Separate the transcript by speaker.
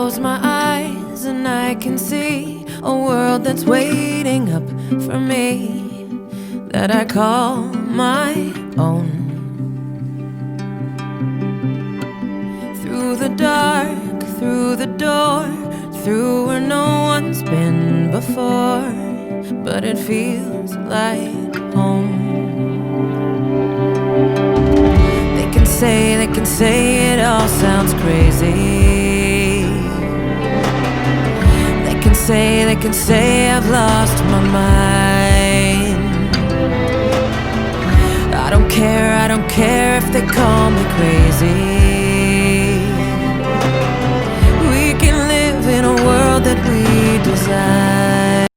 Speaker 1: close my eyes and I can see a world that's waiting up for me, that I call my own. Through the dark, through the door, through where no one's been before, but it feels like home. They can say it all sounds crazy. They can say I've lost my mind. I don't care if they call me crazy.